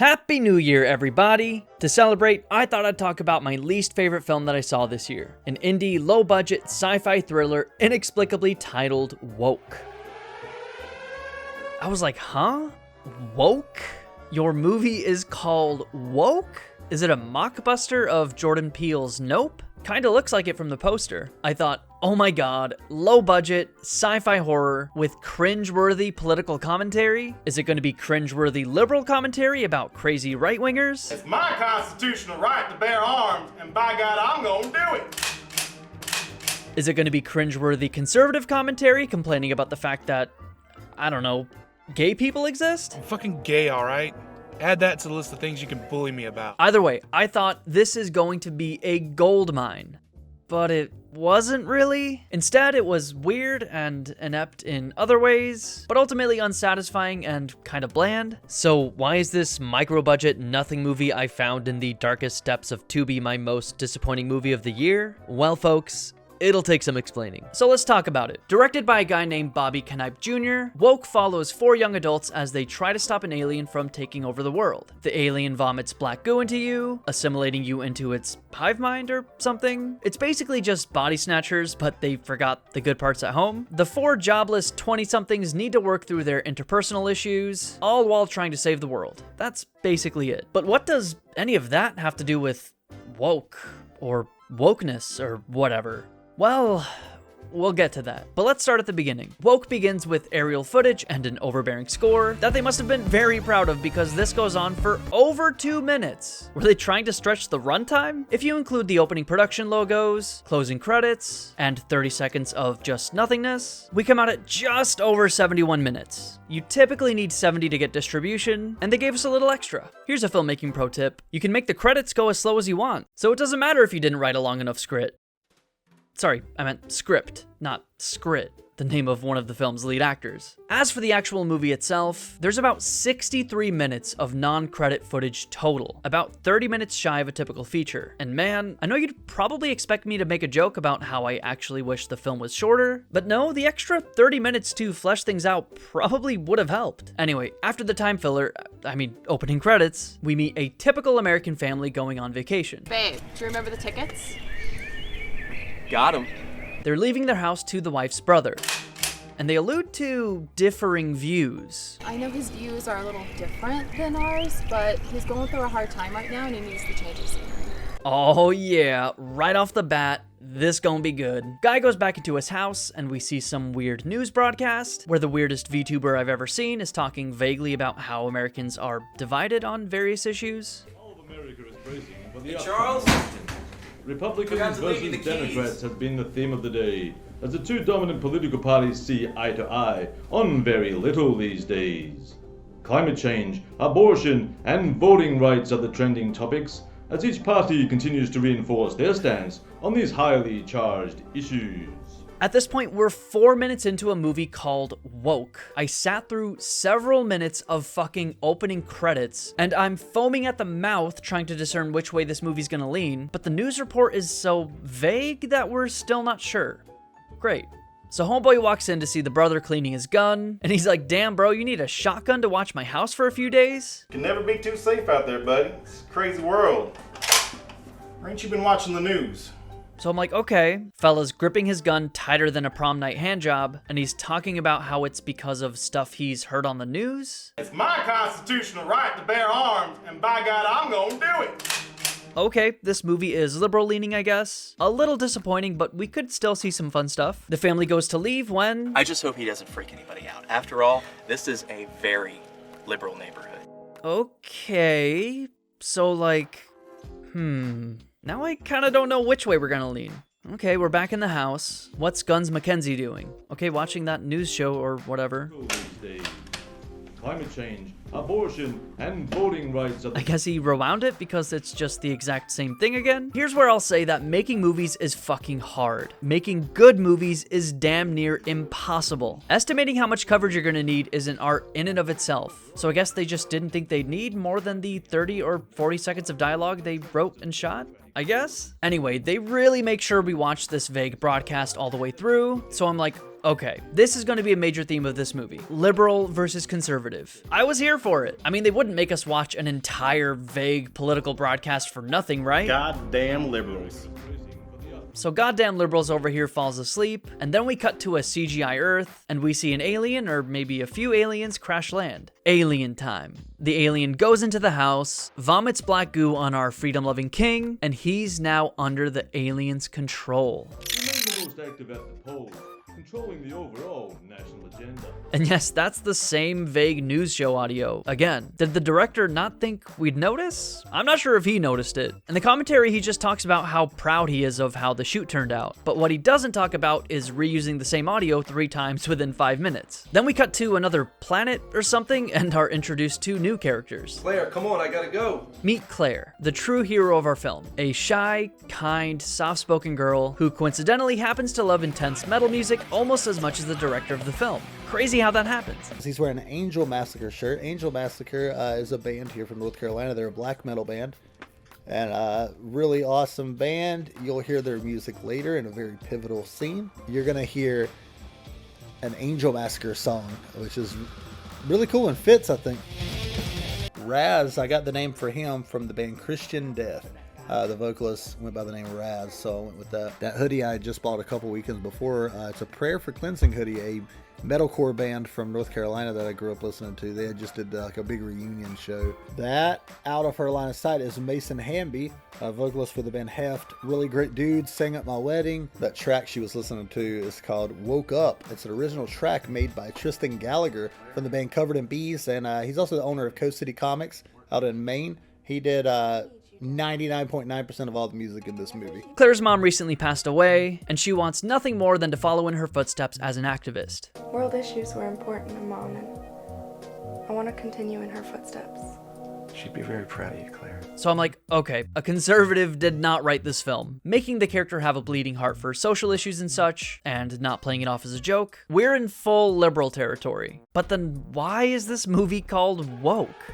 Happy New Year, everybody! To celebrate, I thought I'd talk about my least favorite film that I saw this year. An indie, low-budget, sci-fi thriller inexplicably titled Woke. I was like, huh? Woke? Your movie is called Woke? Is it a mockbuster of Jordan Peele's Nope? Kinda looks like it from the poster. I thought, oh my god, low budget, sci-fi horror with cringe-worthy political commentary? Is it gonna be cringe-worthy liberal commentary about crazy right-wingers? It's my constitutional right to bear arms, and by God, I'm gonna do it! Is it gonna be cringe-worthy conservative commentary complaining about the fact that, I don't know, gay people exist? I'm fucking gay, alright? Add that to the list of things you can bully me about. Either way, I thought this is going to be a gold mine. But it wasn't really. Instead, it was weird and inept in other ways, but ultimately unsatisfying and kind of bland. So why is this micro-budget nothing movie I found in the darkest depths of Tubi my most disappointing movie of the year? Well, folks, it'll take some explaining. So let's talk about it. Directed by a guy named Bobby Knipe Jr., Woke follows 4 young adults as they try to stop an alien from taking over the world. The alien vomits black goo into you, assimilating you into its hive mind or something. It's basically just body snatchers, but they forgot the good parts at home. The 4 jobless 20-somethings need to work through their interpersonal issues, all while trying to save the world. That's basically it. But what does any of that have to do with woke, or wokeness, or whatever? Well, we'll get to that. But let's start at the beginning. Woke begins with aerial footage and an overbearing score that they must have been very proud of because this goes on for over 2 minutes. Were they trying to stretch the runtime? If you include the opening production logos, closing credits, and 30 seconds of just nothingness, we come out at just over 71 minutes. You typically need 70 to get distribution, and they gave us a little extra. Here's a filmmaking pro tip. You can make the credits go as slow as you want, so it doesn't matter if you didn't write a long enough script. Sorry, I meant script, not scrit, the name of one of the film's lead actors. As for the actual movie itself, there's about 63 minutes of non-credit footage total, about 30 minutes shy of a typical feature. And man, I know you'd probably expect me to make a joke about how I actually wish the film was shorter, but no, the extra 30 minutes to flesh things out probably would have helped. Anyway, after the time filler, opening credits, we meet a typical American family going on vacation. Babe, do you remember the tickets? Got him. They're leaving their house to the wife's brother, and they allude to differing views. I know his views are a little different than ours, but he's going through a hard time right now and he needs to change his scenery. Oh yeah, right off the bat, this gonna be good. Guy goes back into his house and we see some weird news broadcast where the weirdest VTuber I've ever seen is talking vaguely about how Americans are divided on various issues. All of America is bracing for the Hey, Charles? Republicans versus Democrats has been the theme of the day, as the 2 dominant political parties see eye to eye on very little these days. Climate change, abortion, and voting rights are the trending topics, as each party continues to reinforce their stance on these highly charged issues. At this point, we're 4 minutes into a movie called Woke. I sat through several minutes of fucking opening credits, and I'm foaming at the mouth trying to discern which way this movie's gonna lean, but the news report is so vague that we're still not sure. Great. So homeboy walks in to see the brother cleaning his gun, and he's like, damn bro, you need a shotgun to watch my house for a few days? Can never be too safe out there, buddy. It's a crazy world. Or ain't you been watching the news? So I'm like, okay. Fella's gripping his gun tighter than a prom night handjob, and he's talking about how it's because of stuff he's heard on the news. It's my constitutional right to bear arms, and by God, I'm gonna do it! Okay, this movie is liberal leaning, I guess. A little disappointing, but we could still see some fun stuff. The family goes to leave when... I just hope he doesn't freak anybody out. After all, this is a very liberal neighborhood. Okay, so like, now I kind of don't know which way we're gonna lean. Okay, we're back in the house. What's Guns Mackenzie doing? Okay, watching that news show or whatever. These days. Climate change, abortion, and voting rights are the I guess he rewound it because it's just the exact same thing again. Here's where I'll say that making movies is fucking hard. Making good movies is damn near impossible. Estimating how much coverage you're gonna need is an art in and of itself. So I guess they just didn't think they'd need more than the 30 or 40 seconds of dialogue they wrote and shot, I guess? Anyway, they really make sure we watch this vague broadcast all the way through, so I'm like, Okay, this is going to be a major theme of this movie. Liberal versus conservative. I was here for it. I mean, they wouldn't make us watch an entire vague political broadcast for nothing, right? Goddamn liberals. So goddamn liberals over here falls asleep, and then we cut to a CGI Earth, and we see an alien, or maybe a few aliens, crash land. Alien time. The alien goes into the house, vomits black goo on our freedom-loving king, and he's now under the alien's control. Remain the most active at the polls, controlling the overall national agenda. And yes, that's the same vague news show audio. Again, did the director not think we'd notice? I'm not sure if he noticed it. In the commentary, he just talks about how proud he is of how the shoot turned out. But what he doesn't talk about is reusing the same audio 3 times within 5 minutes. Then we cut to another planet or something and are introduced to new characters. Claire, come on, I gotta go. Meet Claire, the true hero of our film. A shy, kind, soft-spoken girl who coincidentally happens to love intense metal music almost as much as the director of the film. Crazy how that happens. He's wearing an Angel Massacre shirt. Angel Massacre is a band here from North Carolina. They're a black metal band. And really awesome band. You'll hear their music later in a very pivotal scene. You're going to hear an Angel Massacre song, which is really cool and fits, I think. Raz, I got the name for him from the band Christian Death. The vocalist went by the name Raz, so I went with that. That hoodie I just bought a couple weekends before. It's a Prayer for Cleansing hoodie, a metalcore band from North Carolina that I grew up listening to. They had just did like a big reunion show. That, out of her line of sight, is Mason Hamby, a vocalist for the band Heft. Really great dude, sang at my wedding. That track she was listening to is called Woke Up. It's an original track made by Tristan Gallagher from the band Covered in Bees, and he's also the owner of Coast City Comics out in Maine. He did 99.9% of all the music in this movie. Claire's mom recently passed away, and she wants nothing more than to follow in her footsteps as an activist. World issues were important to Mom, and I want to continue in her footsteps. She'd be very proud of you, Claire. So I'm like, okay, a conservative did not write this film, making the character have a bleeding heart for social issues and such, and not playing it off as a joke. We're in full liberal territory. But then why is this movie called woke?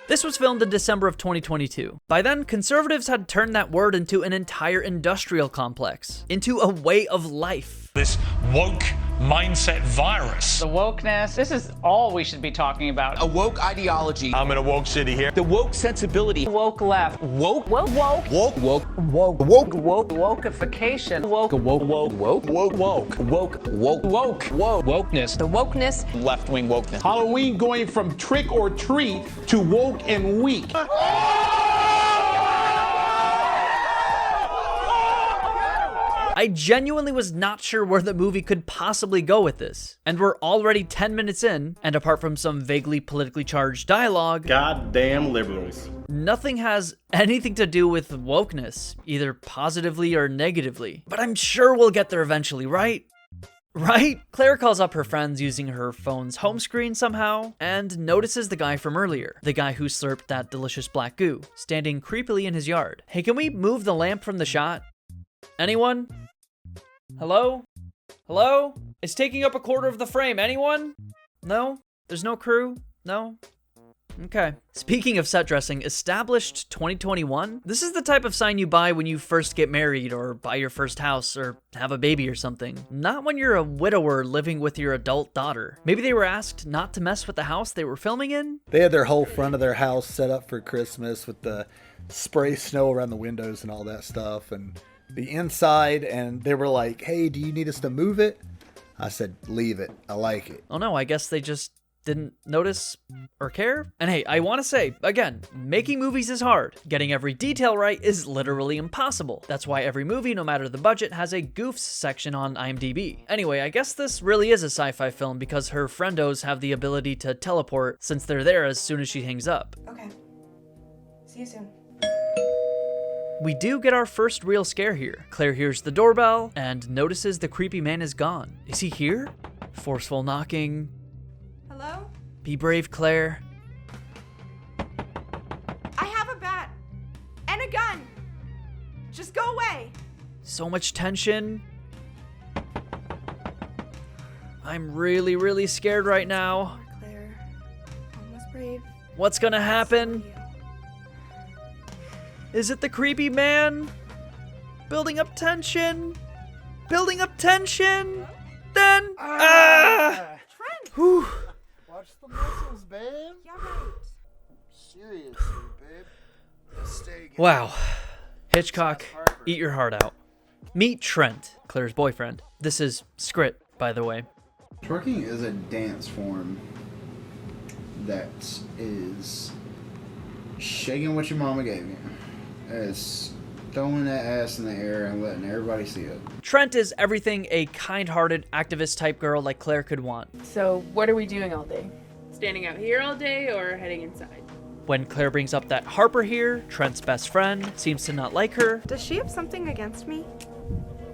This was filmed in December of 2022. By then, conservatives had turned that word into an entire industrial complex, into a way of life. This woke mindset virus. The wokeness, this is all we should be talking about. A woke ideology. I'm in a woke city here. The woke sensibility. Woke left. Woke. Woke. Woke. Woke. Woke. Woke. Woke. Woke. Wokeification. Woke. Woke. Woke. Woke. Woke. Woke. Woke. Woke. Woke. Woke. Wokeness. The wokeness. Left-wing wokeness. Halloween going from trick or treat to woke and weak. I genuinely was not sure where the movie could possibly go with this. And we're already 10 minutes in, and apart from some vaguely politically charged dialogue, Goddamn liberals. nothing has anything to do with wokeness, either positively or negatively. But I'm sure we'll get there eventually, right? Right? Claire calls up her friends using her phone's home screen somehow, and notices the guy from earlier, the guy who slurped that delicious black goo, standing creepily in his yard. Hey, can we move the lamp from the shot? Anyone? Hello? Hello? It's taking up a quarter of the frame. Anyone? No? There's no crew? No? Okay. Speaking of set dressing, established 2021? This is the type of sign you buy when you first get married or buy your first house or have a baby or something. Not when you're a widower living with your adult daughter. Maybe they were asked not to mess with the house they were filming in? They had their whole front of their house set up for Christmas with the spray snow around the windows and all that stuff, and the inside, and they were like, hey, do you need us to move it? I said, leave it. I like it. Oh no, I guess they just didn't notice or care. And hey, I want to say, again, making movies is hard. Getting every detail right is literally impossible. That's why every movie, no matter the budget, has a goofs section on IMDb. Anyway, I guess this really is a sci-fi film because her friendos have the ability to teleport since they're there as soon as she hangs up. Okay. See you soon. We do get our first real scare here. Claire hears the doorbell and notices the creepy man is gone. Is he here? Forceful knocking. Hello? Be brave, Claire. I have a bat and a gun. Just go away. So much tension. I'm really, really scared right now. Claire, almost brave. What's gonna happen? Is it the creepy man? Building up tension. Building up tension. then? Trent! Whew. Watch the muscles, babe. Yeah, right. Seriously, babe. Stay. Wow. Hitchcock, eat your heart out. Meet Trent, Claire's boyfriend. This is Scrit, by the way. Twerking is a dance form that is shaking what your mama gave you. It's throwing that ass in the air and letting everybody see it. Trent is everything a kind-hearted activist type girl like Claire could want. So what are we doing all day? Standing out here all day or heading inside? When Claire brings up that Harper here, Trent's best friend, seems to not like her. Does she have something against me?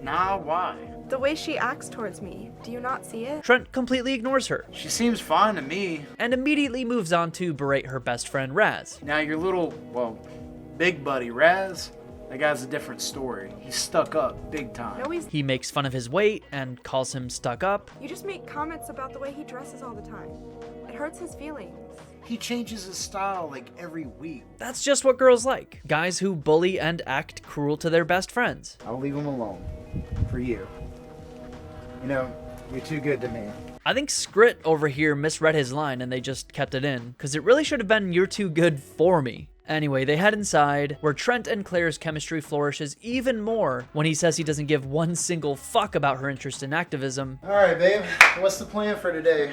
Nah, why? The way she acts towards me. Do you not see it? Trent completely ignores her. She seems fine to me. And immediately moves on to berate her best friend Raz. Now your little, well, big buddy Raz, that guy's a different story. He's stuck up big time. No, he's... He makes fun of his weight and calls him stuck up. You just make comments about the way he dresses all the time. It hurts his feelings. He changes his style like every week. That's just what girls like. Guys who bully and act cruel to their best friends. I'll leave him alone. For you. You know, you're too good to me. I think Scrit over here misread his line and they just kept it in, because it really should have been "you're too good for me." Anyway, they head inside, where Trent and Claire's chemistry flourishes even more when he says he doesn't give one single fuck about her interest in activism. Alright, babe. What's the plan for today?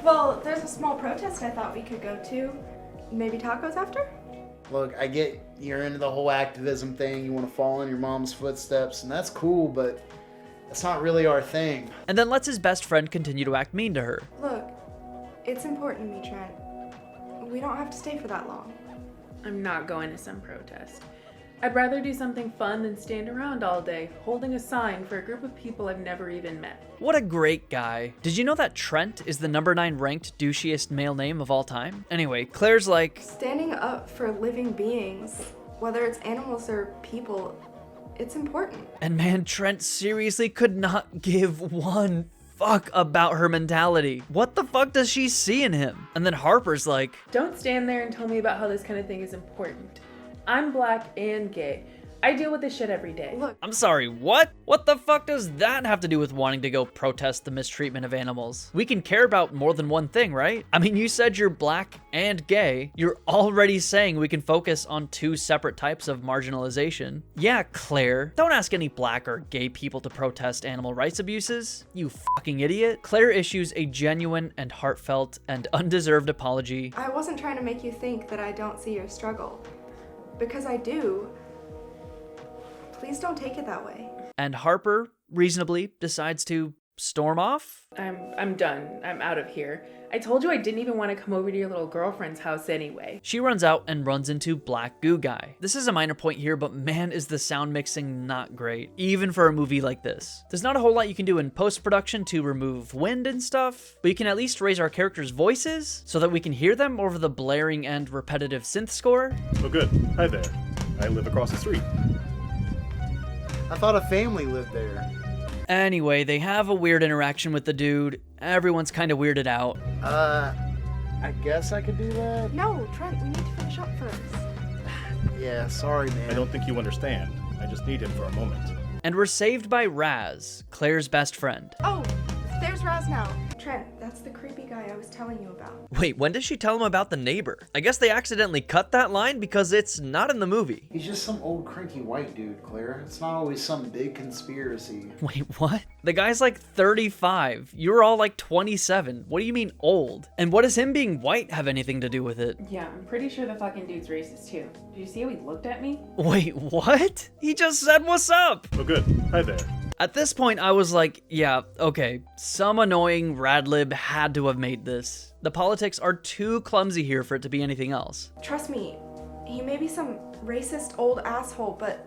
Well, there's a small protest I thought we could go to. Maybe tacos after? Look, I get you're into the whole activism thing. You want to follow in your mom's footsteps, and that's cool, but that's not really our thing. And then lets his best friend continue to act mean to her. Look, it's important to me, Trent. We don't have to stay for that long. I'm not going to some protest. I'd rather do something fun than stand around all day, holding a sign for a group of people I've never even met. What a great guy. Did you know that Trent is the number 9 ranked douchiest male name of all time? Anyway, Claire's like, standing up for living beings, whether it's animals or people, it's important. And man, Trent seriously could not give one fuck about her mentality. What the fuck does she see in him? And then Harper's like, don't stand there and tell me about how this kind of thing is important. I'm black and gay. I deal with this shit every day. Look, I'm sorry, what? What the fuck does that have to do with wanting to go protest the mistreatment of animals? We can care about more than one thing, right? I mean, you said you're black and gay. You're already saying we can focus on 2 separate types of marginalization. Yeah, Claire, don't ask any black or gay people to protest animal rights abuses, you fucking idiot. Claire issues a genuine and heartfelt and undeserved apology. I wasn't trying to make you think that I don't see your struggle. Because I do. Please don't take it that way. And Harper, reasonably, decides to storm off. I'm done. I'm out of here. I told you I didn't even want to come over to your little girlfriend's house anyway. She runs out and runs into Black Goo Guy. This is a minor point here, but man, is the sound mixing not great, even for a movie like this. There's not a whole lot you can do in post-production to remove wind and stuff, but you can at least raise our characters' voices so that we can hear them over the blaring and repetitive synth score. Oh good. Hi there. I live across the street. I thought a family lived there. Anyway, they have a weird interaction with the dude. Everyone's kind of weirded out. I guess I could do that? No, Trent, we need to finish up first. Yeah, sorry, man. I don't think you understand. I just need him for a moment. And we're saved by Raz, Claire's best friend. Oh, there's Raz now. Trent, that's the creepy guy I was telling you about. Wait, when does she tell him about the neighbor? I guess they accidentally cut that line because it's not in the movie. He's just some old cranky white dude, Claire. It's not always some big conspiracy. Wait, what? The guy's like 35. You're all like 27. What do you mean old? And what does him being white have anything to do with it? Yeah, I'm pretty sure the fucking dude's racist too. Did you see how he looked at me? Wait, what? He just said what's up. Oh good. Hi there. At this point, I was like, yeah, okay, some annoying radlib had to have made this. The politics are too clumsy here for it to be anything else. Trust me, he may be some racist old asshole, but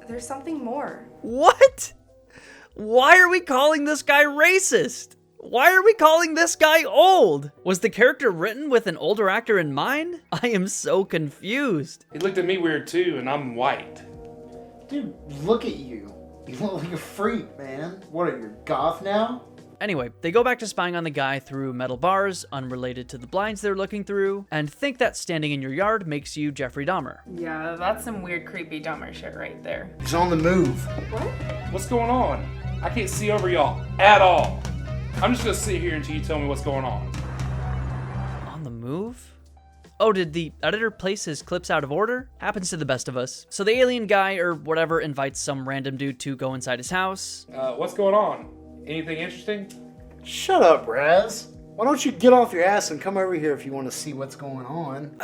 there's something more. What? Why are we calling this guy racist? Why are we calling this guy old? Was the character written with an older actor in mind? I am so confused. He looked at me weird too, and I'm white. Dude, look at you. You look like a freak, man. What are you, goth now? Anyway, they go back to spying on the guy through metal bars, unrelated to the blinds they're looking through, and think that standing in your yard makes you Jeffrey Dahmer. Yeah, that's some weird, creepy Dahmer shit right there. He's on the move. What? What's going on? I can't see over y'all at all. I'm just gonna sit here until you tell me what's going on. On the move? Oh, did the editor place his clips out of order? Happens to the best of us. So the alien guy or whatever invites some random dude to go inside his house. What's going on? Anything interesting? Shut up, Raz. Why don't you get off your ass and come over here if you want to see what's going on?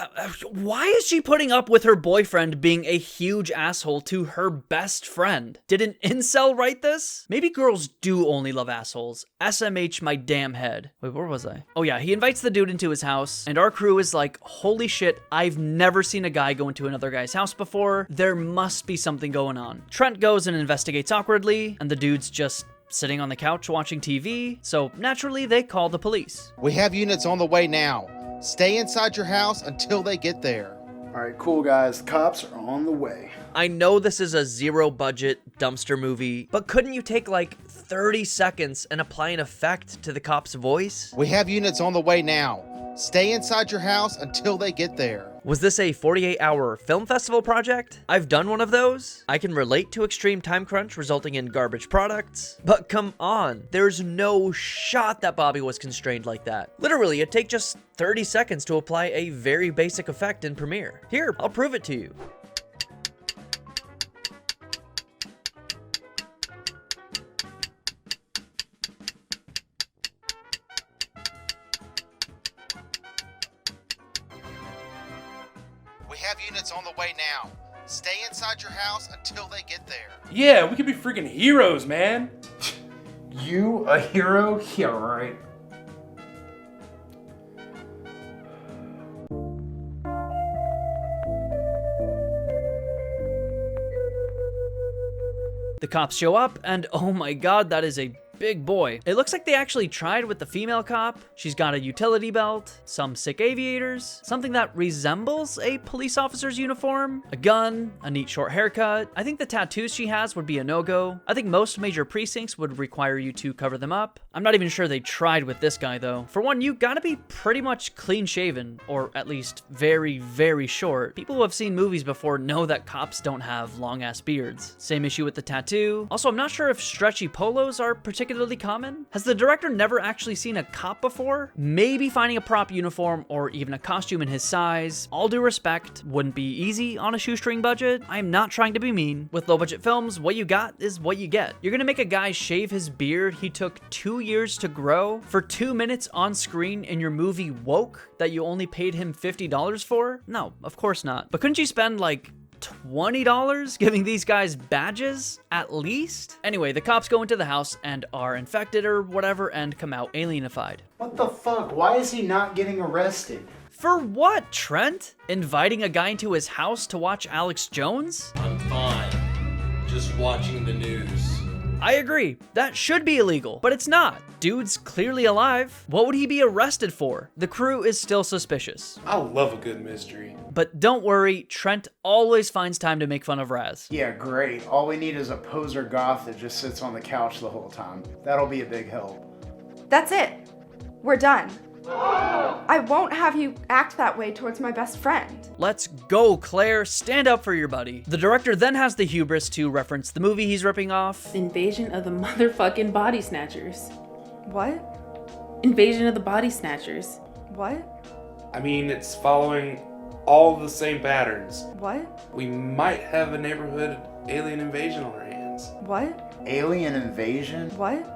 Why is she putting up with her boyfriend being a huge asshole to her best friend? Did an incel write this? Maybe girls do only love assholes. SMH my damn head. Wait, where was I? Oh yeah, he invites the dude into his house, and our crew is like, holy shit, I've never seen a guy go into another guy's house before. There must be something going on. Trent goes and investigates awkwardly, and the dude's just sitting on the couch watching TV, so naturally they call the police. We have units on the way now. Stay inside your house until they get there. All right, cool guys, the cops are on the way. I know this is a zero budget dumpster movie, but couldn't you take like 30 seconds and apply an effect to the cop's voice? We have units on the way now. Stay inside your house until they get there. Was this a 48-hour film festival project? I've done one of those. I can relate to extreme time crunch resulting in garbage products. But come on, there's no shot that Bobby was constrained like that. Literally, it'd take just 30 seconds to apply a very basic effect in Premiere. Here, I'll prove it to you. We have units on the way now. Stay inside your house until they get there. Yeah, we could be freaking heroes, man. You a hero? Yeah, right. The cops show up, and oh my god, that is a big boy. It looks like they actually tried with the female cop. She's got a utility belt, some sick aviators, something that resembles a police officer's uniform, a gun, a neat short haircut. I think the tattoos she has would be a no-go. I think most major precincts would require you to cover them up. I'm not even sure they tried with this guy though. For one, you gotta be pretty much clean shaven, or at least very, very short. People who have seen movies before know that cops don't have long ass beards. Same issue with the tattoo. Also, I'm not sure if stretchy polos are particularly common. Has the director never actually seen a cop before? Maybe finding a prop uniform or even a costume in his size. All due respect, wouldn't be easy on a shoestring budget. I'm not trying to be mean. With low budget films, what you got is what you get. You're gonna make a guy shave his beard he took 2 years to grow for 2 minutes on screen in your movie Woke that you only paid him $50 for? No, of course not. But couldn't you spend like $20 giving these guys badges at least? Anyway, the cops go into the house and are infected or whatever and come out alienified. What the fuck? Why is he not getting arrested? For what, Trent? Inviting a guy into his house to watch Alex Jones? I'm fine. Just watching the news. I agree. That should be illegal, but it's not. Dude's clearly alive. What would he be arrested for? The crew is still suspicious. I love a good mystery. But don't worry, Trent always finds time to make fun of Raz. Yeah, great. All we need is a poser goth that just sits on the couch the whole time. That'll be a big help. That's it. We're done. I won't have you act that way towards my best friend. Let's go, Claire. Stand up for your buddy. The director then has the hubris to reference the movie he's ripping off. Invasion of the motherfucking Body Snatchers. What? Invasion of the Body Snatchers. What? I mean, it's following all the same patterns. What? We might have a neighborhood alien invasion on our hands. What? Alien invasion? What?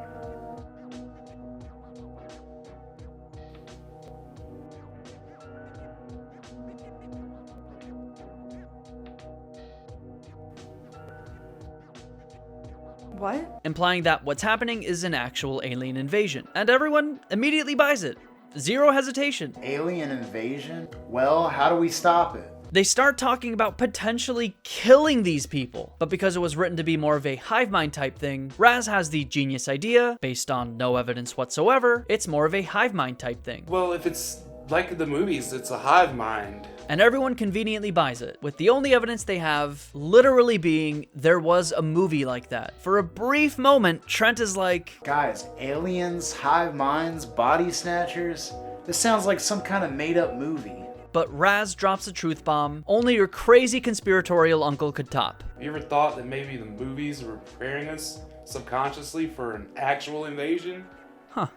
What? Implying that what's happening is an actual alien invasion. And everyone immediately buys it. Zero hesitation. Alien invasion? Well, how do we stop it? They start talking about potentially killing these people, but because it was written to be more of a hive mind type thing, Raz has the genius idea, based on no evidence whatsoever, it's more of a hive mind type thing. Well, if it's like the movies, it's a hive mind. And everyone conveniently buys it, with the only evidence they have literally being there was a movie like that. For a brief moment, Trent is like, guys, aliens, hive minds, body snatchers? This sounds like some kind of made up movie. But Raz drops a truth bomb only your crazy conspiratorial uncle could top. Have you ever thought that maybe the movies were preparing us subconsciously for an actual invasion? Huh.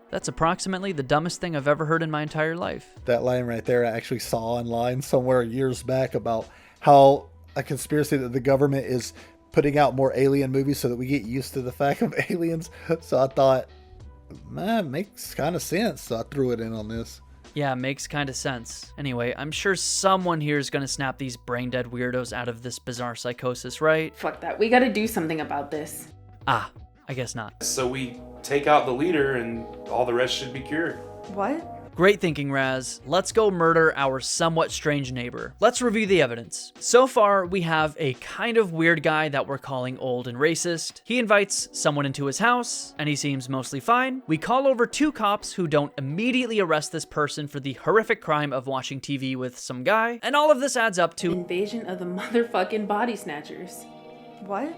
That's approximately the dumbest thing I've ever heard in my entire life. That line right there, I actually saw online somewhere years back about how a conspiracy that the government is putting out more alien movies so that we get used to the fact of aliens. So I thought, man, makes kind of sense. So I threw it in on this. Yeah, makes kind of sense. Anyway, I'm sure someone here is going to snap these brain-dead weirdos out of this bizarre psychosis, right? Fuck that. We gotta do something about this. Ah, I guess not. So we take out the leader and all the rest should be cured. What? Great thinking, Raz. Let's go murder our somewhat strange neighbor. Let's review the evidence. So far, we have a kind of weird guy that we're calling old and racist. He invites someone into his house, and he seems mostly fine. We call over 2 cops who don't immediately arrest this person for the horrific crime of watching TV with some guy. And all of this adds up to Invasion of the motherfucking body snatchers. What?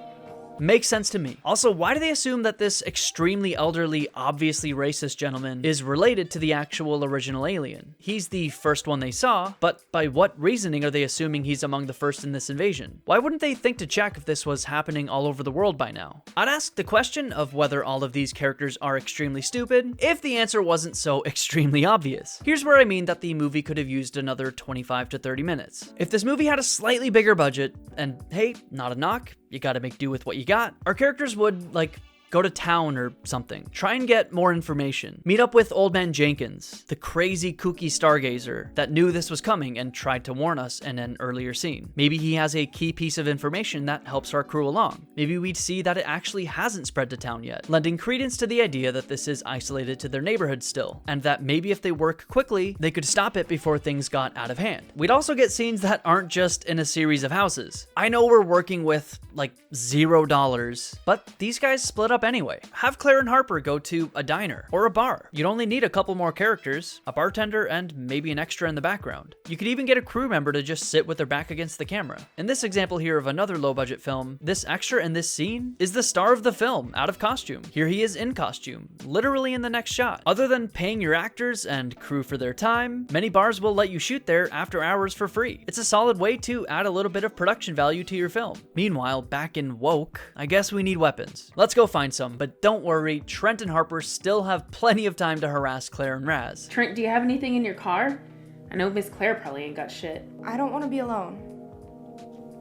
makes sense to me. Also, why do they assume that this extremely elderly, obviously racist gentleman is related to the actual original alien? He's the first one they saw, but by what reasoning are they assuming he's among the first in this invasion? Why wouldn't they think to check if this was happening all over the world by now? I'd ask the question of whether all of these characters are extremely stupid if the answer wasn't so extremely obvious. Here's where I mean that the movie could have used another 25 to 30 minutes. If this movie had a slightly bigger budget, and hey, not a knock, you gotta make do with what you got, our characters would, like, go to town or something. Try and get more information. Meet up with Old Man Jenkins, the crazy kooky stargazer that knew this was coming and tried to warn us in an earlier scene. Maybe he has a key piece of information that helps our crew along. Maybe we'd see that it actually hasn't spread to town yet, lending credence to the idea that this is isolated to their neighborhood still, and that maybe if they work quickly, they could stop it before things got out of hand. We'd also get scenes that aren't just in a series of houses. I know we're working with like $0, but these guys split up anyway. Have Claire and Harper go to a diner or a bar. You'd only need a couple more characters, a bartender, and maybe an extra in the background. You could even get a crew member to just sit with their back against the camera. In this example here of another low-budget film, this extra in this scene is the star of the film, out of costume. Here he is in costume, literally in the next shot. Other than paying your actors and crew for their time, many bars will let you shoot there after hours for free. It's a solid way to add a little bit of production value to your film. Meanwhile, back in Woke, I guess we need weapons. Let's go find some, but don't worry, Trent and Harper still have plenty of time to harass Claire and Raz. Trent, do you have anything in your car? I know Miss Claire probably ain't got shit. I don't want to be alone.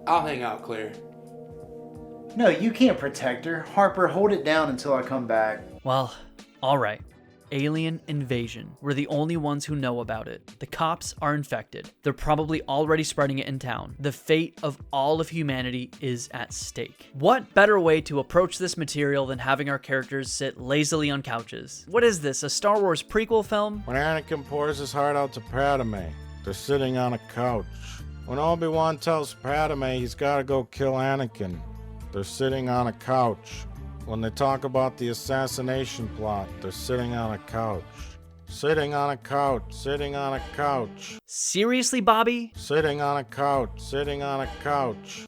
I'll hang out, Claire. No, you can't protect her. Harper, hold it down until I come back. Well, alright. Alien invasion. We're the only ones who know about it. The cops are infected. They're probably already spreading it in town. The fate of all of humanity is at stake. What better way to approach this material than having our characters sit lazily on couches? What is this, a Star Wars prequel film? When Anakin pours his heart out to Padme, they're sitting on a couch. When Obi-Wan tells Padme he's gotta go kill Anakin, they're sitting on a couch. When they talk about the assassination plot, they're sitting on a couch. Sitting on a couch, sitting on a couch. Seriously, Bobby? Sitting on a couch, sitting on a couch.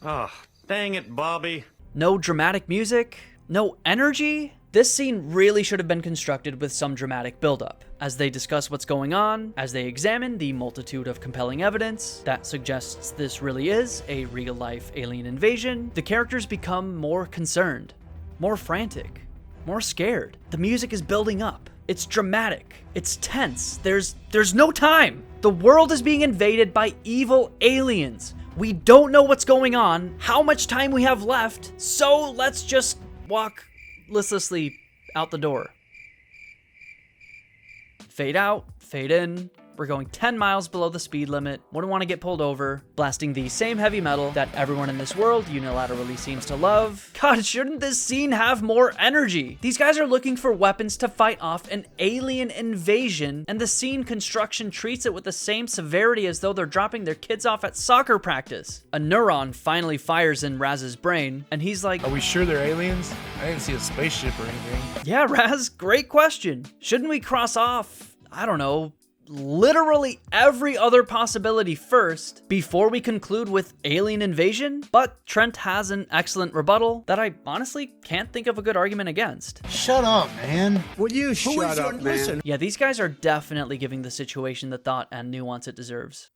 Ah, dang it, Bobby. No dramatic music? No energy? This scene really should have been constructed with some dramatic buildup. As they discuss what's going on, as they examine the multitude of compelling evidence that suggests this really is a real-life alien invasion, the characters become more concerned, more frantic, more scared. The music is building up. It's dramatic. It's tense. There's no time. The world is being invaded by evil aliens. We don't know what's going on, how much time we have left, so let's just walk listlessly out the door. Fade out, fade in. We're going 10 miles below the speed limit. Wouldn't want to get pulled over. Blasting the same heavy metal that everyone in this world unilaterally seems to love. God, shouldn't this scene have more energy? These guys are looking for weapons to fight off an alien invasion, and the scene construction treats it with the same severity as though they're dropping their kids off at soccer practice. A neuron finally fires in Raz's brain, and he's like, Are we sure they're aliens? I didn't see a spaceship or anything. Yeah, Raz, great question. Shouldn't we cross off, I don't know, literally every other possibility first before we conclude with alien invasion, but Trent has an excellent rebuttal that I honestly can't think of a good argument against. Shut up, man. Will you shut up, man? Yeah, these guys are definitely giving the situation the thought and nuance it deserves.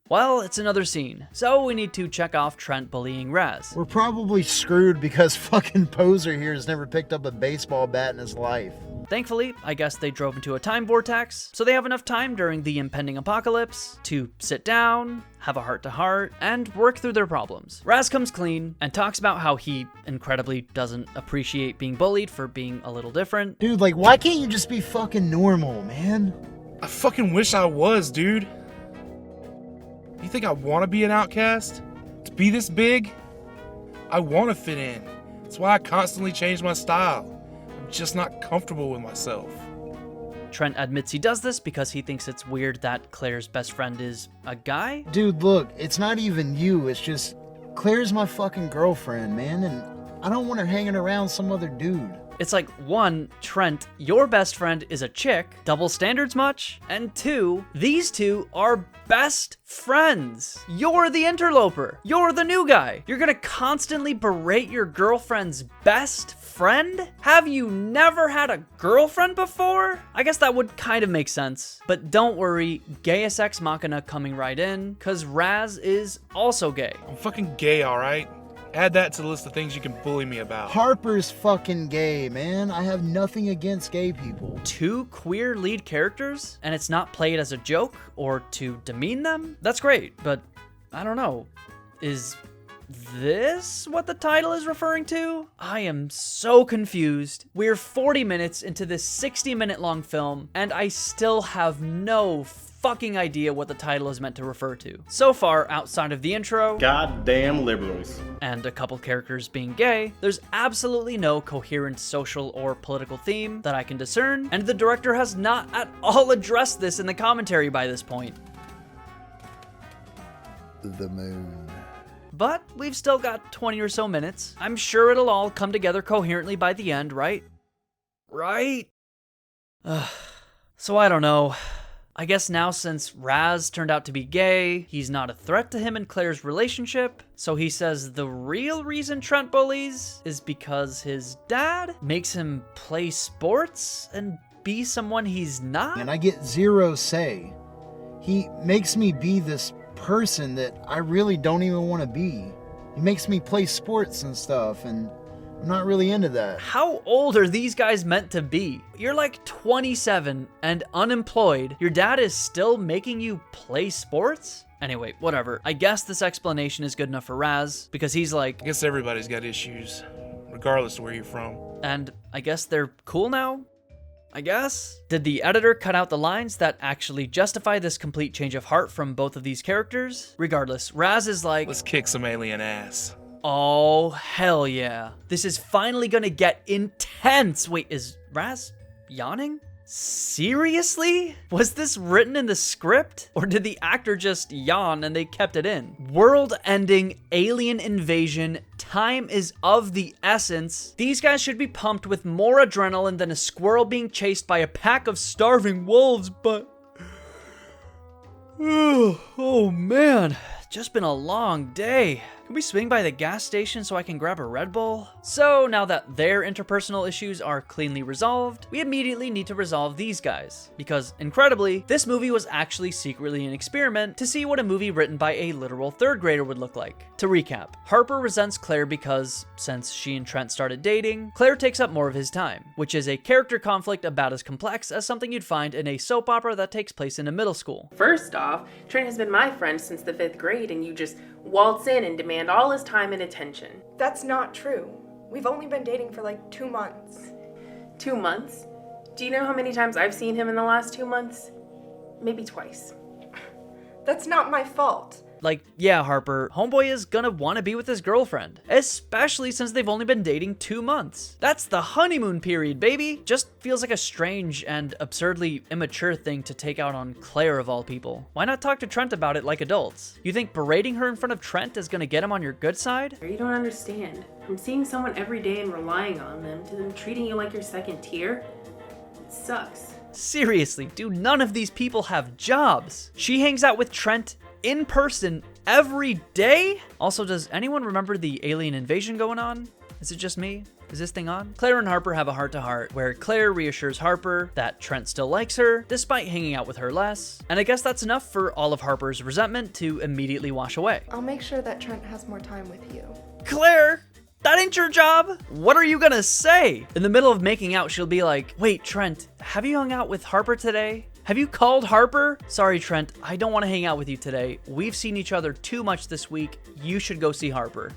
Well, it's another scene, so we need to check off Trent bullying Raz. We're probably screwed because fucking Poser here has never picked up a baseball bat in his life. Thankfully, I guess they drove into a time vortex, so they have enough time during the impending apocalypse to sit down, have a heart-to-heart, and work through their problems. Raz comes clean and talks about how he incredibly doesn't appreciate being bullied for being a little different. Dude, like, why can't you just be fucking normal, man? I fucking wish I was, dude. You think I want to be an outcast? To be this big? I want to fit in. That's why I constantly change my style. I'm just not comfortable with myself. Trent admits he does this because he thinks it's weird that Claire's best friend is a guy. Dude, look, it's not even you, it's just Claire's my fucking girlfriend, man, and I don't want her hanging around some other dude. It's like, one, Trent, your best friend is a chick, double standards much? And two, these two are best friends. You're the interloper. You're the new guy. You're gonna constantly berate your girlfriend's best friend? Have you never had a girlfriend before? I guess that would kind of make sense. But don't worry, Gaius Ex Machina coming right in, cause Raz is also gay. I'm fucking gay, alright? Add that to the list of things you can bully me about. Harper's fucking gay, man. I have nothing against gay people. 2 queer lead characters, and it's not played as a joke or to demean them? That's great, but I don't know. Is this what the title is referring to? I am so confused. We're 40 minutes into this 60-minute long film, and I still have no fucking idea what the title is meant to refer to. So far, outside of the intro, goddamn liberals, and a couple characters being gay, there's absolutely no coherent social or political theme that I can discern, and the director has not at all addressed this in the commentary by this point. The moon. But we've still got 20 or so minutes. I'm sure it'll all come together coherently by the end, right? Right? So I don't know. I guess now since Raz turned out to be gay, he's not a threat to him and Claire's relationship. So he says the real reason Trent bullies is because his dad makes him play sports and be someone he's not. And I get zero say. He makes me be this person that I really don't even want to be. He makes me play sports and stuff, and I'm not really into that. How old are these guys meant to be? You're like 27 and unemployed. Your dad is still making you play sports? Anyway, whatever. I guess this explanation is good enough for Raz, because he's like, I guess everybody's got issues, regardless of where you're from. And I guess they're cool now? I guess? Did the editor cut out the lines that actually justify this complete change of heart from both of these characters? Regardless, Raz is like, let's kick some alien ass. Oh, hell yeah. This is finally gonna get intense. Wait, is Raz yawning? Seriously? Was this written in the script? Or did the actor just yawn and they kept it in? World-ending alien invasion. Time is of the essence. These guys should be pumped with more adrenaline than a squirrel being chased by a pack of starving wolves, but... Oh man, just been a long day. Can we swing by the gas station so I can grab a Red Bull? So now that their interpersonal issues are cleanly resolved, we immediately need to resolve these guys. Because, incredibly, this movie was actually secretly an experiment to see what a movie written by a literal 3rd grader would look like. To recap, Harper resents Claire because, since she and Trent started dating, Claire takes up more of his time, which is a character conflict about as complex as something you'd find in a soap opera that takes place in a middle school. First off, Trent has been my friend since the 5th grade, and you just waltz in and demand all his time and attention. That's not true. We've only been dating for like 2 months. 2 months? Do you know how many times I've seen him in the last 2 months? Maybe twice. That's not my fault. Like, yeah, Harper, homeboy is gonna wanna be with his girlfriend, especially since they've only been dating 2 months. That's the honeymoon period, baby. Just feels like a strange and absurdly immature thing to take out on Claire of all people. Why not talk to Trent about it like adults? You think berating her in front of Trent is gonna get him on your good side? You don't understand. From seeing someone every day and relying on them to them treating you like your second tier, it sucks. Seriously, do none of these people have jobs? She hangs out with Trent in person every day? Also, does anyone remember the alien invasion going on? Is it just me? Is this thing on? Claire and Harper have a heart-to-heart where Claire reassures Harper that Trent still likes her, despite hanging out with her less. And I guess that's enough for all of Harper's resentment to immediately wash away. I'll make sure that Trent has more time with you. Claire! That ain't your job! What are you gonna say? In the middle of making out, she'll be like, wait, Trent, have you hung out with Harper today? Have you called Harper? Sorry, Trent, I don't want to hang out with you today. We've seen each other too much this week. You should go see Harper.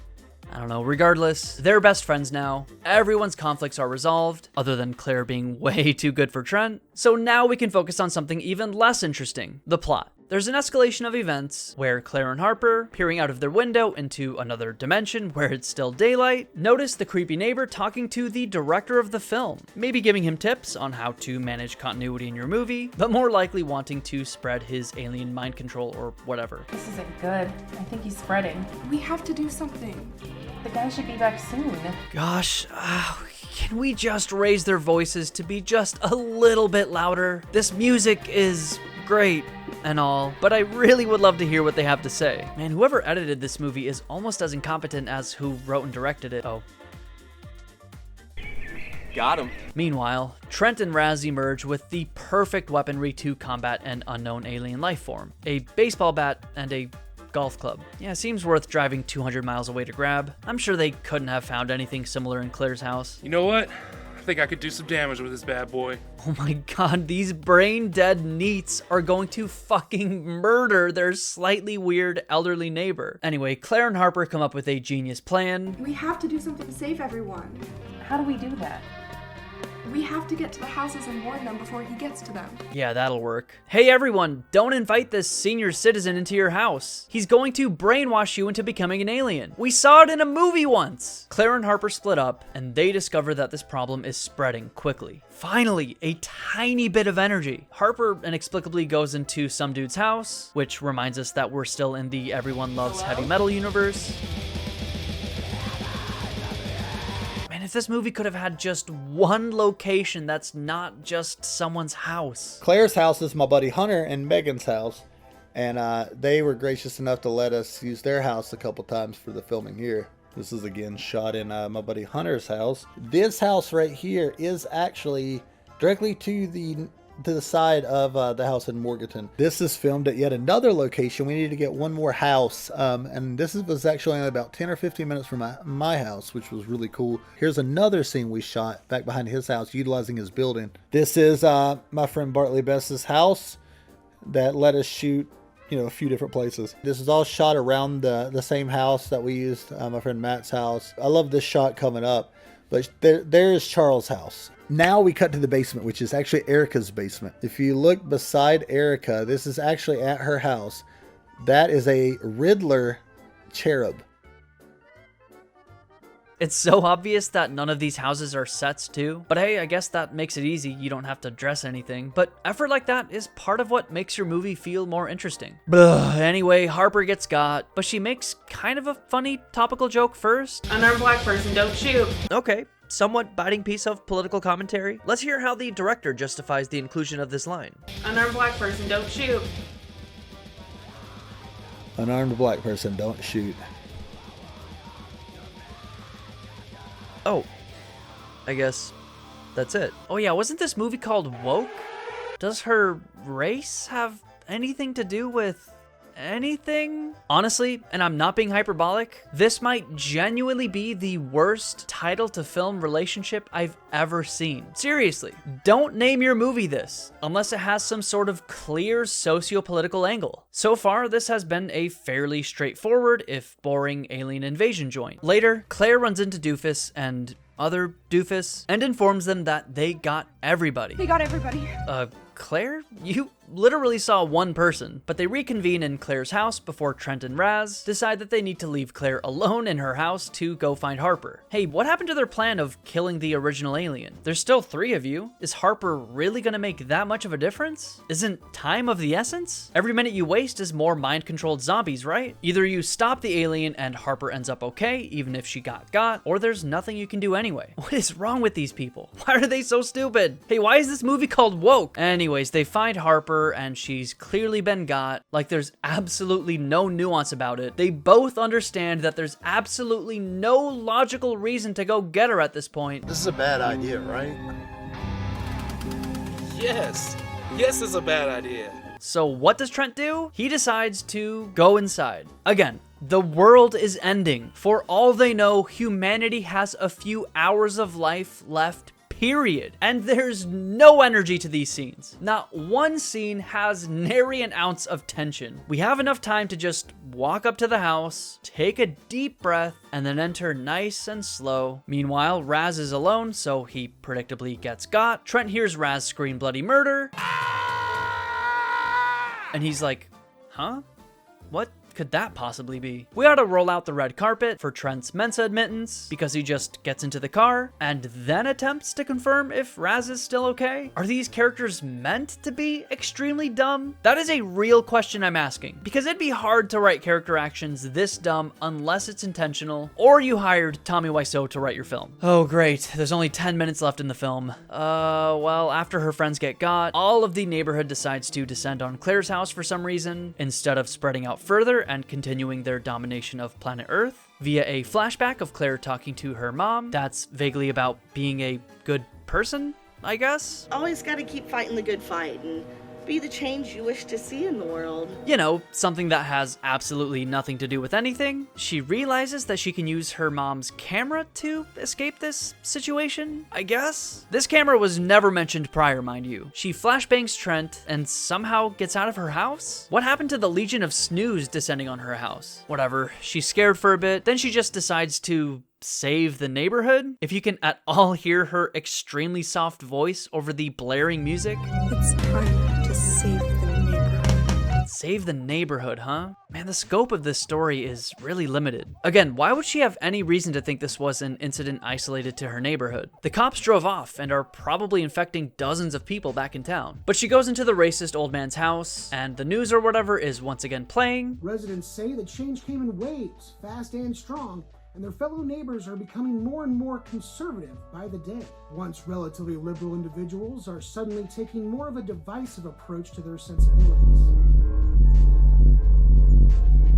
I don't know, regardless, they're best friends now. Everyone's conflicts are resolved, other than Claire being way too good for Trent. So now we can focus on something even less interesting, the plot. There's an escalation of events where Claire and Harper, peering out of their window into another dimension where it's still daylight, notice the creepy neighbor talking to the director of the film, maybe giving him tips on how to manage continuity in your movie, but more likely wanting to spread his alien mind control or whatever. This isn't good. I think he's spreading. We have to do something. The guy should be back soon. Gosh, can we just raise their voices to be just a little bit louder? This music is great and all, but I really would love to hear what they have to say. Man, whoever edited this movie is almost as incompetent as who wrote and directed it. Oh. Got him. Meanwhile, Trent and Raz emerge with the perfect weaponry to combat an unknown alien life form. A baseball bat and a golf club. Yeah, seems worth driving 200 miles away to grab. I'm sure they couldn't have found anything similar in Claire's house. You know what? I think I could do some damage with this bad boy. Oh my god, these brain-dead neats are going to fucking murder their slightly weird elderly neighbor. Anyway, Claire and Harper come up with a genius plan. We have to do something to save everyone. How do we do that? We have to get to the houses and warn them before he gets to them. Yeah, that'll work. Hey everyone, don't invite this senior citizen into your house. He's going to brainwash you into becoming an alien. We saw it in a movie once. Claire and Harper split up, and they discover that this problem is spreading quickly. Finally, a tiny bit of energy. Harper inexplicably goes into some dude's house, which reminds us that we're still in the everyone loves heavy metal universe. If this movie could have had just one location that's not just someone's house. Claire's house is my buddy Hunter and Megan's house, and they were gracious enough to let us use their house a couple times for the filming here. This is again shot in my buddy Hunter's house. This house right here is actually directly to the side of the house in Morganton. This is filmed at yet another location. We need to get one more house, and this was actually only about 10 or 15 minutes from my house, which was really cool. Here's another scene we shot back behind his house, utilizing his building. This is my friend Bartley Best's house that let us shoot, a few different places. This is all shot around the same house that we used, my friend Matt's house. I love this shot coming up, but there is Charles' house. Now we cut to the basement, which is actually Erica's basement. If you look beside Erica, this is actually at her house. That is a Riddler cherub. It's so obvious that none of these houses are sets too. But hey, I guess that makes it easy. You don't have to dress anything. But effort like that is part of what makes your movie feel more interesting. Blah. Anyway, Harper gets got, but she makes kind of a funny topical joke first. Unarmed black person, don't shoot. Okay. Somewhat biting piece of political commentary. Let's hear how the director justifies the inclusion of this line. Unarmed black person, don't shoot. Unarmed black person, don't shoot. Oh, I guess that's it. Oh yeah, wasn't this movie called Woke? Does her race have anything to do with anything? Honestly, and I'm not being hyperbolic, this might genuinely be the worst title to film relationship I've ever seen. Seriously, don't name your movie this unless it has some sort of clear socio-political angle. So far, this has been a fairly straightforward, if boring, alien invasion joint. Later, Claire runs into Doofus and other Doofus and informs them that they got everybody. They got everybody. Claire? You literally saw one person. But they reconvene in Claire's house before Trent and Raz decide that they need to leave Claire alone in her house to go find Harper. Hey, what happened to their plan of killing the original alien? There's still 3 of you. Is Harper really gonna make that much of a difference? Isn't time of the essence? Every minute you waste is more mind-controlled zombies, right? Either you stop the alien and Harper ends up okay, even if she got, or there's nothing you can do anyway. What is wrong with these people? Why are they so stupid? Hey, why is this movie called Woke? Anyways, they find Harper and she's clearly been got. Like, there's absolutely no nuance about it. They both understand that there's absolutely no logical reason to go get her at this point. This is a bad idea, right? Yes. Yes, it's a bad idea. So what does Trent do? He decides to go inside. Again, the world is ending. For all they know, humanity has a few hours of life left, period. And there's no energy to these scenes. Not one scene has nary an ounce of tension. We have enough time to just walk up to the house, take a deep breath, and then enter nice and slow. Meanwhile, Raz is alone, so he predictably gets got. Trent hears Raz scream bloody murder. And he's like, huh? What could that possibly be? We ought to roll out the red carpet for Trent's Mensa admittance because he just gets into the car and then attempts to confirm if Raz is still okay. Are these characters meant to be extremely dumb? That is a real question I'm asking, because it'd be hard to write character actions this dumb unless it's intentional or you hired Tommy Wiseau to write your film. Oh great, there's only 10 minutes left in the film. Well, after her friends get got, all of the neighborhood decides to descend on Claire's house for some reason instead of spreading out further and continuing their domination of planet Earth via a flashback of Claire talking to her mom that's vaguely about being a good person, I guess? Always gotta keep fighting the good fight and be the change you wish to see in the world. You know, something that has absolutely nothing to do with anything. She realizes that she can use her mom's camera to escape this situation, I guess? This camera was never mentioned prior, mind you. She flashbangs Trent and somehow gets out of her house? What happened to the Legion of Snooze descending on her house? Whatever, she's scared for a bit, then she just decides to save the neighborhood? If you can at all hear her extremely soft voice over the blaring music. It's time to save the neighborhood. Save the neighborhood, huh? Man, the scope of this story is really limited. Again, why would she have any reason to think this was an incident isolated to her neighborhood? The cops drove off and are probably infecting dozens of people back in town. But she goes into the racist old man's house, and the news or whatever is once again playing. Residents say the change came in waves, fast and strong, and their fellow neighbors are becoming more and more conservative by the day. Once relatively liberal individuals are suddenly taking more of a divisive approach to their sensibilities.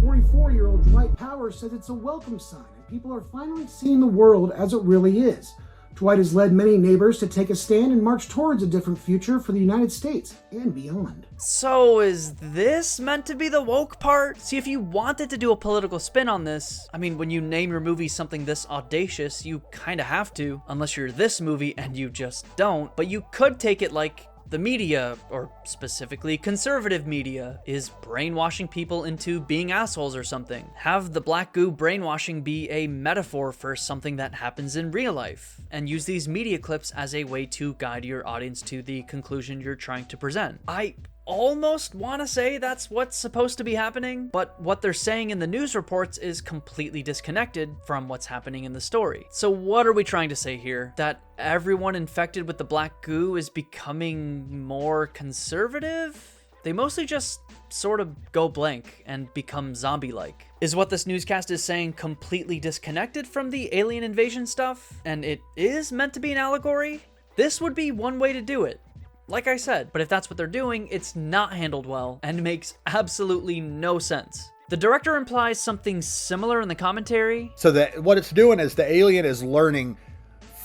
44-year-old Dwight Powers says it's a welcome sign, and people are finally seeing the world as it really is. Dwight has led many neighbors to take a stand and march towards a different future for the United States and beyond. So is this meant to be the woke part? See, if you wanted to do a political spin on this, I mean, when you name your movie something this audacious, you kind of have to, unless you're this movie and you just don't. But you could take it like the media, or specifically conservative media, is brainwashing people into being assholes or something. Have the black goo brainwashing be a metaphor for something that happens in real life, and use these media clips as a way to guide your audience to the conclusion you're trying to present. I almost want to say that's what's supposed to be happening, but what they're saying in the news reports is completely disconnected from what's happening in the story. So what are we trying to say here? That everyone infected with the black goo is becoming more conservative? They mostly just sort of go blank and become zombie-like. Is what this newscast is saying completely disconnected from the alien invasion stuff, and it is meant to be an allegory? This would be one way to do it, like I said, but if that's what they're doing, it's not handled well and makes absolutely no sense. The director implies something similar in the commentary. So that what it's doing is the alien is learning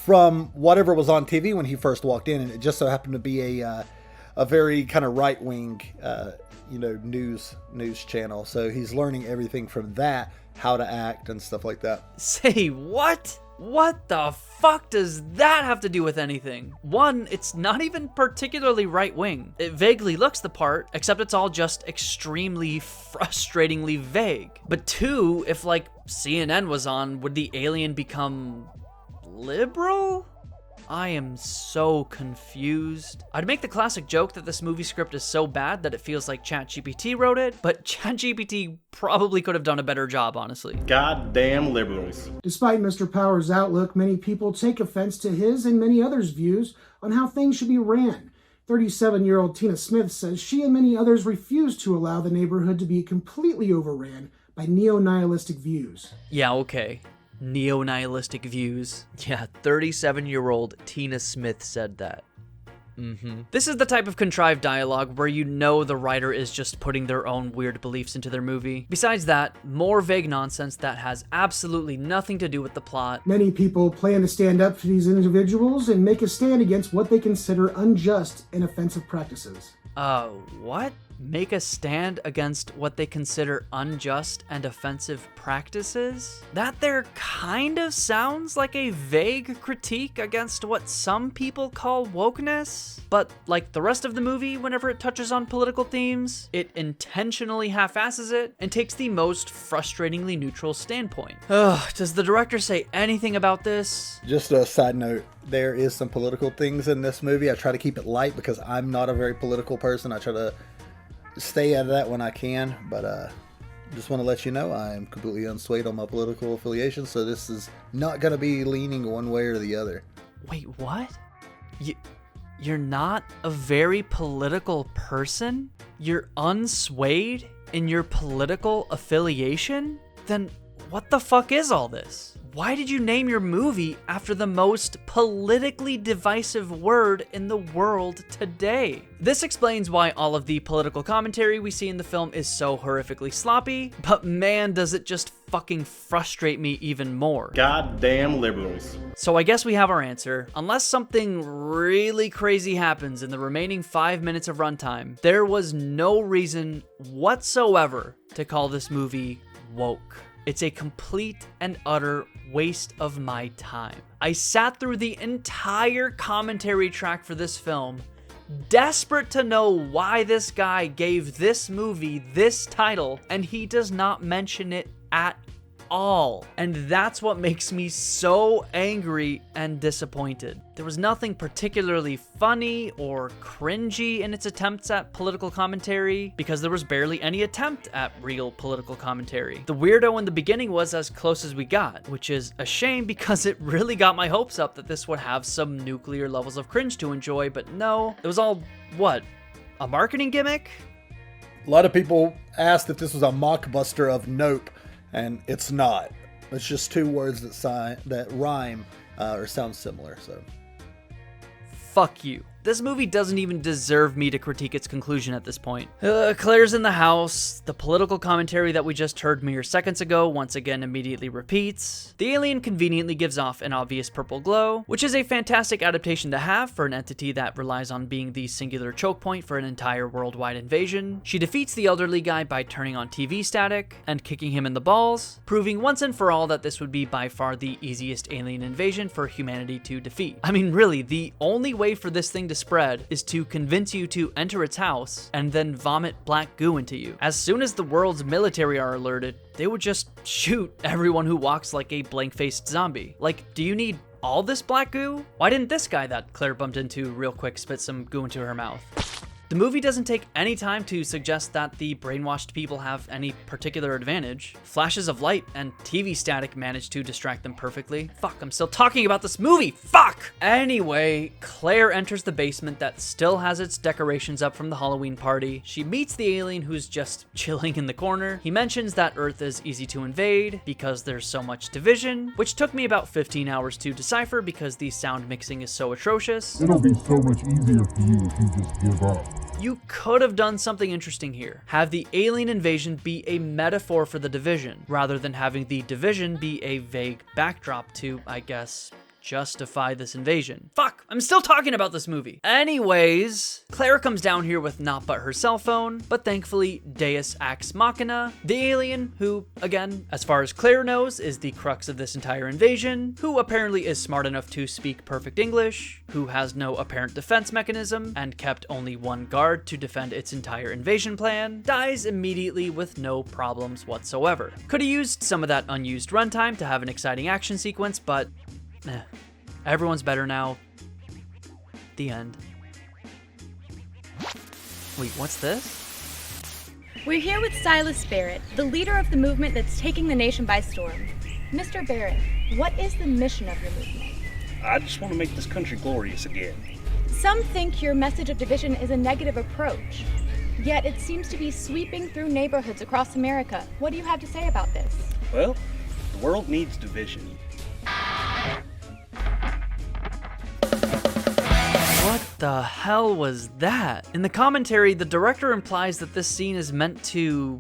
from whatever was on TV when he first walked in, and it just so happened to be a very kind of right-wing, news channel. So he's learning everything from that, how to act and stuff like that. Say what? What the fuck does that have to do with anything? One, it's not even particularly right-wing. It vaguely looks the part, except it's all just extremely frustratingly vague. But two, if like CNN was on, would the alien become liberal? I am so confused. I'd make the classic joke that this movie script is so bad that it feels like ChatGPT wrote it, but ChatGPT probably could have done a better job, honestly. Goddamn liberals. Despite Mr. Power's outlook, many people take offense to his and many others' views on how things should be ran. 37-year-old Tina Smith says she and many others refuse to allow the neighborhood to be completely overran by neo-nihilistic views. Yeah, okay. Neo-nihilistic views. Yeah, 37-year-old Tina Smith said that. This is the type of contrived dialogue where you know the writer is just putting their own weird beliefs into their movie. Besides that, more vague nonsense that has absolutely nothing to do with the plot. Many people plan to stand up for these individuals and make a stand against what they consider unjust and offensive practices. What? Make a stand against what they consider unjust and offensive practices? That there kind of sounds like a vague critique against what some people call wokeness. But like the rest of the movie, whenever it touches on political themes, it intentionally half-asses it and takes the most frustratingly neutral standpoint. Does the director say anything about this? Just a side note, there is some political things in this movie. I try to keep it light because I'm not a very political person. I try to stay out of that when I can, but just want to let you know I am completely unswayed on my political affiliation, so this is not going to be leaning one way or the other. Wait, what? You're not a very political person? You're unswayed in your political affiliation? Then what the fuck is all this? Why did you name your movie after the most politically divisive word in the world today? This explains why all of the political commentary we see in the film is so horrifically sloppy, but man, does it just fucking frustrate me even more. Goddamn liberals. So I guess we have our answer. Unless something really crazy happens in the remaining 5 minutes of runtime, there was no reason whatsoever to call this movie woke. It's a complete and utter waste of my time. I sat through the entire commentary track for this film, desperate to know why this guy gave this movie this title, and he does not mention it at all. And that's what makes me so angry and disappointed. There was nothing particularly funny or cringy in its attempts at political commentary, because there was barely any attempt at real political commentary. The weirdo in the beginning was as close as we got, which is a shame because it really got my hopes up that this would have some nuclear levels of cringe to enjoy, but no, it was all, what, a marketing gimmick? A lot of people asked if this was a mockbuster of Nope, and it's not. It's just two words that rhyme or sound similar, so. Fuck you. This movie doesn't even deserve me to critique its conclusion at this point. Claire's in the house. The political commentary that we just heard mere seconds ago once again immediately repeats. The alien conveniently gives off an obvious purple glow, which is a fantastic adaptation to have for an entity that relies on being the singular choke point for an entire worldwide invasion. She defeats the elderly guy by turning on TV static and kicking him in the balls, proving once and for all that this would be by far the easiest alien invasion for humanity to defeat. I mean, really, the only way for this thing to spread is to convince you to enter its house and then vomit black goo into you. As soon as the world's military are alerted, they would just shoot everyone who walks like a blank-faced zombie. Like, do you need all this black goo? Why didn't this guy that Claire bumped into real quick spit some goo into her mouth? The movie doesn't take any time to suggest that the brainwashed people have any particular advantage. Flashes of light and TV static manage to distract them perfectly. Fuck, I'm still talking about this movie! Fuck! Anyway, Claire enters the basement that still has its decorations up from the Halloween party. She meets the alien who's just chilling in the corner. He mentions that Earth is easy to invade because there's so much division, which took me about 15 hours to decipher because the sound mixing is so atrocious. It'll be so much easier for you if you just give up. You could have done something interesting here. Have the alien invasion be a metaphor for the division, rather than having the division be a vague backdrop to, I guess, justify this invasion. Fuck, I'm still talking about this movie. Anyways, Claire comes down here with naught but her cell phone, but thankfully Deus Ex Machina, the alien who, again, as far as Claire knows, is the crux of this entire invasion, who apparently is smart enough to speak perfect English, who has no apparent defense mechanism, and kept only one guard to defend its entire invasion plan, dies immediately with no problems whatsoever. Could have used some of that unused runtime to have an exciting action sequence, but everyone's better now. The end. Wait, what's this? We're here with Silas Barrett, the leader of the movement that's taking the nation by storm. Mr. Barrett, what is the mission of your movement? I just want to make this country glorious again. Some think your message of division is a negative approach, yet it seems to be sweeping through neighborhoods across America. What do you have to say about this? Well, the world needs division. What the hell was that? In the commentary, the director implies that this scene is meant to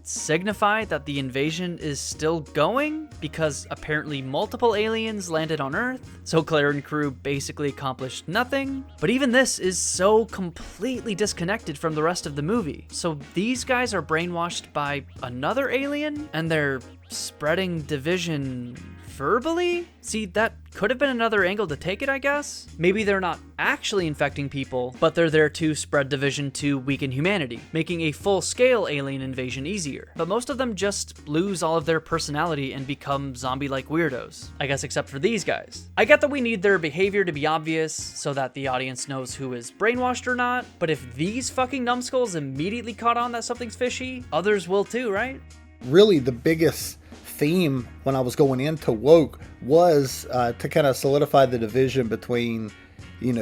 signify that the invasion is still going because apparently multiple aliens landed on Earth, so Claire and crew basically accomplished nothing. But even this is so completely disconnected from the rest of the movie. So these guys are brainwashed by another alien and they're spreading division verbally? See, that could have been another angle to take it, I guess. Maybe they're not actually infecting people, but they're there to spread division to weaken humanity, making a full-scale alien invasion easier. But most of them just lose all of their personality and become zombie-like weirdos. I guess except for these guys. I get that we need their behavior to be obvious so that the audience knows who is brainwashed or not, but if these fucking numbskulls immediately caught on that something's fishy, others will too, right? Really, the biggest theme when I was going into Woke was to kind of solidify the division between,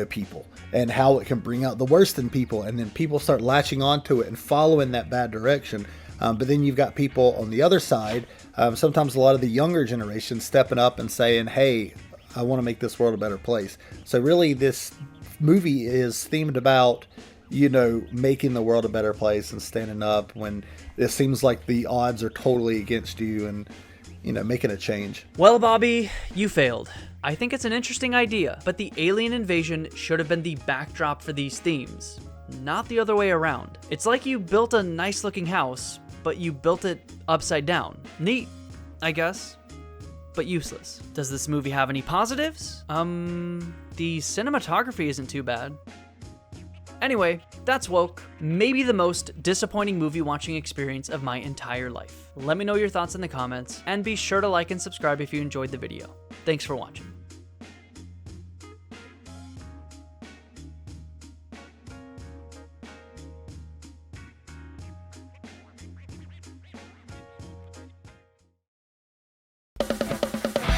people and how it can bring out the worst in people, and then people start latching onto it and following that bad direction. But then you've got people on the other side, sometimes a lot of the younger generation stepping up and saying, hey, I want to make this world a better place. So really this movie is themed about making the world a better place and standing up when it seems like the odds are totally against you and, making a change. Well, Bobby, you failed. I think it's an interesting idea, but the alien invasion should have been the backdrop for these themes, not the other way around. It's like you built a nice looking house, but you built it upside down. Neat, I guess, but useless. Does this movie have any positives? The cinematography isn't too bad. Anyway, that's Woke. Maybe the most disappointing movie watching experience of my entire life. Let me know your thoughts in the comments, and be sure to like and subscribe if you enjoyed the video. Thanks for watching.